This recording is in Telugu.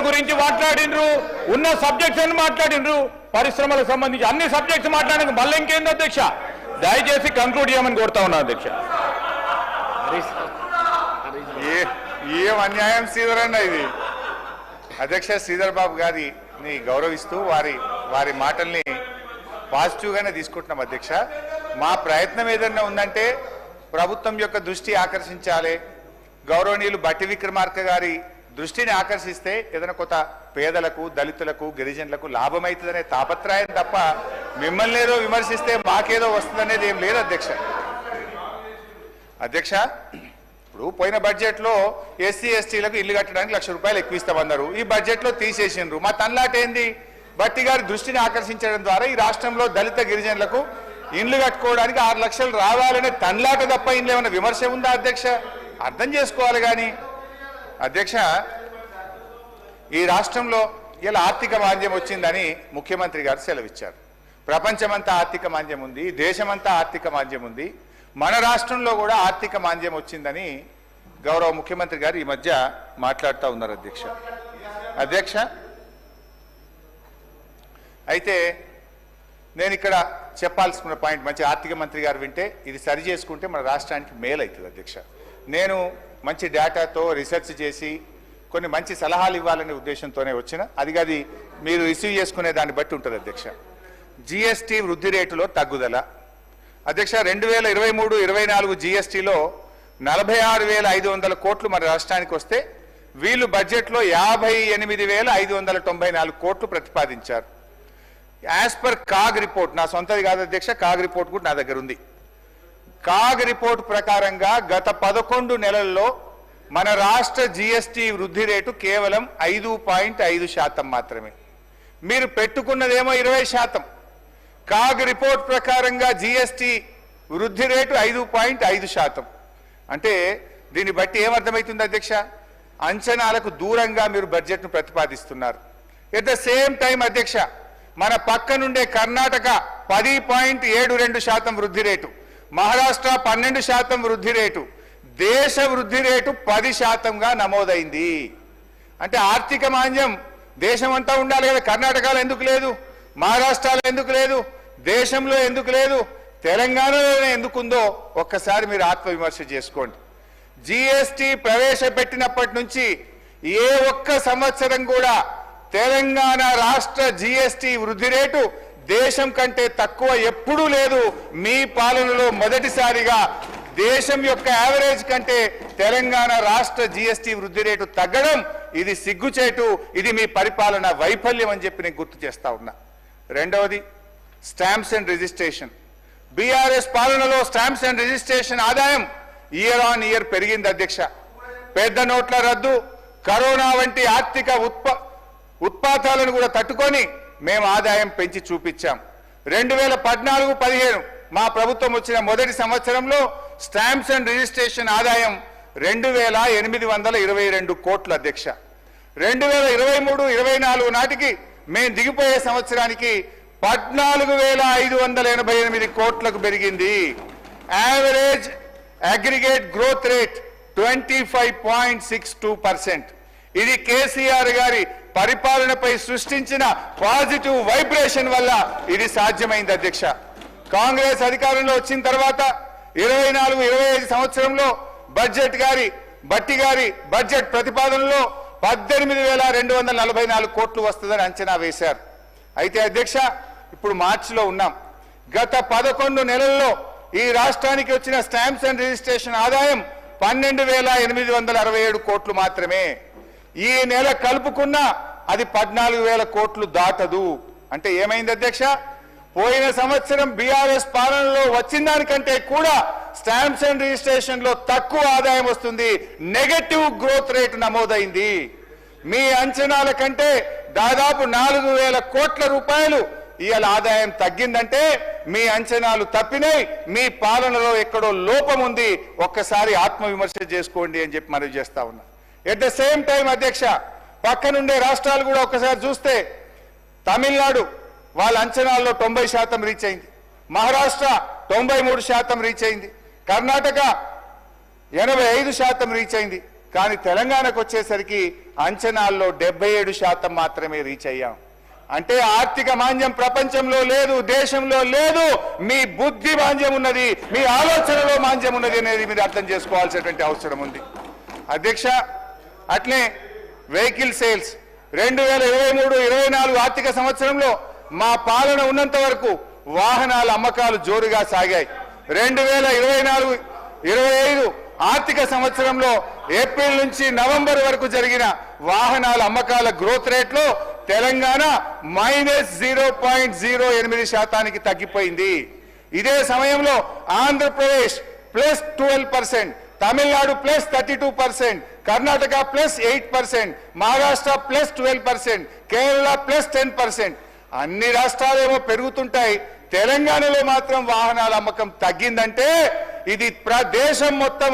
గురించి మాట్లాడినరు, ఉన్న సబ్జెక్ట్స్ అని మాట్లాడినరు, పరిశ్రమలకు సంబంధించి అన్ని సబ్జెక్ట్స్ మాట్లాడిన మళ్ళీ ఇంకేంది అధ్యక్ష? దయచేసి కంక్లూడ్ చేయమని కోరుతా ఉన్నా అధ్యక్ష. ఏం అన్యాయం శ్రీధర్ అన్న ఇది. అధ్యక్ష, శ్రీధర్ బాబు గారిని గౌరవిస్తూ వారి మాటల్ని పాజిటివ్గానే తీసుకుంటున్నాం అధ్యక్ష. మా ప్రయత్నం ఏదన్నా ఉందంటే ప్రభుత్వం యొక్క దృష్టి ఆకర్షించాలి, గౌరవనీయులు బట్టి విక్రమార్క గారి దృష్టిని ఆకర్షిస్తే ఏదైనా కొత్త పేదలకు, దళితులకు, గిరిజనులకు లాభమవుతుందనే తాపత్రయం తప్ప మిమ్మల్ని ఏదో విమర్శిస్తే మాకేదో వస్తుందనేది ఏం లేదు అధ్యక్ష. అధ్యక్ష, ఇప్పుడు పోయిన బడ్జెట్లో ఎస్సీ ఎస్టీలకు ఇల్లు కట్టడానికి ₹1,00,000 ఎక్కువ ఇస్తామన్నారు, ఈ బడ్జెట్లో తీసేసిండ్రు. మా తన్లాట ఏంది? బట్టి గారి దృష్టిని ఆకర్షించడం ద్వారా ఈ రాష్ట్రంలో దళిత గిరిజనులకు ఇండ్లు కట్టుకోవడానికి 6 లక్షలు రావాలనే తన్లాట తప్ప ఇందులో ఏమైనా విమర్శ ఉందా అధ్యక్ష? అర్థం చేసుకోవాలి. కానీ అధ్యక్ష, ఈ రాష్ట్రంలో ఇలా ఆర్థిక మాంద్యం వచ్చిందని ముఖ్యమంత్రి గారు సెలవిచ్చారు. ప్రపంచమంతా ఆర్థిక మాంద్యం ఉంది, దేశమంతా ఆర్థిక మాంద్యం ఉంది, మన రాష్ట్రంలో కూడా ఆర్థిక మాంద్యం వచ్చిందని గౌరవ ముఖ్యమంత్రి గారు ఈ మధ్య మాట్లాడుతూ ఉన్నారు అధ్యక్ష. అధ్యక్ష, అయితే నేను ఇక్కడ చెప్పాల్సిన పాయింట్, మంచి ఆర్థిక మంత్రి గారు వింటే ఇది సరి చేసుకుంటే మన రాష్ట్రానికి మేలు అవుతుంది అధ్యక్ష. నేను మంచి డేటాతో రీసెర్చ్ చేసి కొన్ని మంచి సలహాలు ఇవ్వాలనే ఉద్దేశంతోనే వచ్చిన, అది మీరు రిసీవ్ చేసుకునే దాన్ని బట్టి ఉంటుంది అధ్యక్ష. జిఎస్టీ వృద్ధి రేటులో తగ్గుదల అధ్యక్ష. 2023-24 జిఎస్టీలో 46,500 కోట్లు మన రాష్ట్రానికి వస్తే వీళ్ళు బడ్జెట్లో 58,594 కోట్లు ప్రతిపాదించారు. యాజ్ పర్ కాగ్ రిపోర్ట్, నా సొంతది కాదు అధ్యక్ష, కాగ్ రిపోర్ట్ కూడా నా దగ్గర ఉంది. కాగ్ రిపోర్ట్ ప్రకారంగా గత 11 నెలల్లో మన రాష్ట్ర జిఎస్టీ వృద్ధి రేటు కేవలం 5.5% మాత్రమే. మీరు పెట్టుకున్నదేమో 20%. కాగ్ రిపోర్ట్ ప్రకారంగా జిఎస్టీ వృద్ధి రేటు 5.5%. అంటే దీన్ని బట్టి ఏమర్థమవుతుంది అధ్యక్ష? అంచనాలకు దూరంగా మీరు బడ్జెట్ను ప్రతిపాదిస్తున్నారు. ఎట్ ద సేమ్ టైం అధ్యక్ష, మన పక్క నుండే కర్ణాటక 10.72% వృద్ధి రేటు, మహారాష్ట్ర 12% వృద్ధి రేటు, దేశ వృద్ధి రేటు 10%గా నమోదైంది. అంటే ఆర్థిక మాంద్యం దేశమంతా ఉండాలి కదా, కర్ణాటకలో ఎందుకు లేదు, మహారాష్ట్రలో ఎందుకు లేదు, దేశంలో ఎందుకు లేదు, తెలంగాణలోనే ఎందుకుందో ఒక్కసారి మీరు ఆత్మవిమర్శ చేసుకోండి. జిఎస్టీ ప్రవేశపెట్టినప్పటి నుంచి ఏ ఒక్క సంవత్సరం కూడా తెలంగాణ రాష్ట్ర జిఎస్టీ వృద్ధి రేటు దేశం కంటే తక్కువ ఎప్పుడూ లేదు. మీ పాలనలో మొదటిసారిగా దేశం యొక్క యావరేజ్ కంటే తెలంగాణ రాష్ట్ర జిఎస్టీ వృద్ధి రేటు తగ్గడం ఇది సిగ్గుచేటు, ఇది మీ పరిపాలన వైఫల్యం అని చెప్పి నేను గుర్తు చేస్తా ఉన్నా. రెండవది స్టాంప్స్ అండ్ రిజిస్ట్రేషన్. బీఆర్ఎస్ పాలనలో స్టాంప్స్ అండ్ రిజిస్ట్రేషన్ ఆదాయం ఇయర్ ఆన్ ఇయర్ పెరిగింది అధ్యక్ష. పెద్ద నోట్ల రద్దు, కరోనా వంటి ఆర్థిక ఉత్పాతాలను కూడా తట్టుకొని మేము ఆదాయం పెంచి చూపించాం. 2014-15 మా ప్రభుత్వం వచ్చిన మొదటి సంవత్సరంలో స్టాంప్స్ అండ్ రిజిస్ట్రేషన్ ఆదాయం 2,822 కోట్లు అధ్యక్ష. 2023-24 నాటికి మేము దిగిపోయే సంవత్సరానికి 14,588 కోట్లకు పెరిగింది. Average aggregate growth rate 25.62%. ఇది కేసీఆర్ గారి పరిపాలనపై సృష్టించిన పాజిటివ్ వైబ్రేషన్ వల్ల ఇది సాధ్యమైంది అధ్యక్ష. కాంగ్రెస్ అధికారంలో వచ్చిన తర్వాత 24-25 సంవత్సరంలో బట్టి గారి బడ్జెట్ ప్రతిపాదనలో 18,244 కోట్లు వస్తుందని అంచనా వేశారు. అయితే అధ్యక్ష, ఇప్పుడు మార్చిలో ఉన్నాం. గత 11 నెలల్లో ఈ రాష్ట్రానికి వచ్చిన స్టాంప్స్ అండ్ రిజిస్ట్రేషన్ ఆదాయం 12,867 కోట్లు మాత్రమే. ఈ నెల కలుపుకున్నా అది 14,000 కోట్లు దాటదు. అంటే ఏమైంది అధ్యక్ష? పోయిన సంవత్సరం బీఆర్ఎస్ పాలనలో వచ్చిన దానికంటే కూడా స్టాంప్స్ అండ్ రిజిస్ట్రేషన్ లో తక్కువ ఆదాయం వస్తుంది, నెగటివ్ గ్రోత్ రేటు నమోదైంది. మీ అంచనాల కంటే దాదాపు 4,000 కోట్ల రూపాయలు ఇవాళ ఆదాయం తగ్గిందంటే మీ అంచనాలు తప్పినాయి, మీ పాలనలో ఎక్కడో లోపం ఉంది. ఒక్కసారి ఆత్మవిమర్శ చేసుకోండి అని చెప్పి మనవి చేస్తా ఉన్నా. ఎట్ ద సేమ్ టైం అధ్యక్ష, పక్కనుండే రాష్ట్రాలు కూడా ఒక్కసారి చూస్తే తమిళనాడు వాళ్ళ అంచనాల్లో 90% రీచ్ అయింది, మహారాష్ట్ర 93% రీచ్ అయింది, కర్ణాటక 85% రీచ్ అయింది. కానీ తెలంగాణకు వచ్చేసరికి అంచనాల్లో 77% మాత్రమే రీచ్ అయ్యాం. అంటే ఆర్థిక మాంద్యం ప్రపంచంలో లేదు, దేశంలో లేదు. మీ బుద్ధి మాంద్యం ఉన్నది, మీ ఆలోచనలో మాంద్యం ఉన్నది అనేది మీరు అర్థం చేసుకోవాల్సినటువంటి అవసరం ఉంది అధ్యక్ష. అట్లే వెహికల్ సేల్స్ 2023-24 ఆర్థిక సంవత్సరంలో మా పాలన ఉన్నంత వరకు వాహనాల అమ్మకాలు జోరుగా సాగాయి. 2024-25 ఆర్థిక సంవత్సరంలో ఏప్రిల్ నుంచి నవంబర్ వరకు జరిగిన వాహనాల అమ్మకాల గ్రోత్ రేట్లో తెలంగాణ -0.08% తగ్గిపోయింది. ఇదే సమయంలో ఆంధ్రప్రదేశ్ +12%, తమిళనాడు +32%, కర్ణాటక +8%, మహారాష్ట్ర +12%, కేరళ +10%. అన్ని రాష్ట్రాలేమో పెరుగుతుంటాయి, తెలంగాణలో మాత్రం వాహనాల అమ్మకం తగ్గిందంటే ఇది దేశం మొత్తం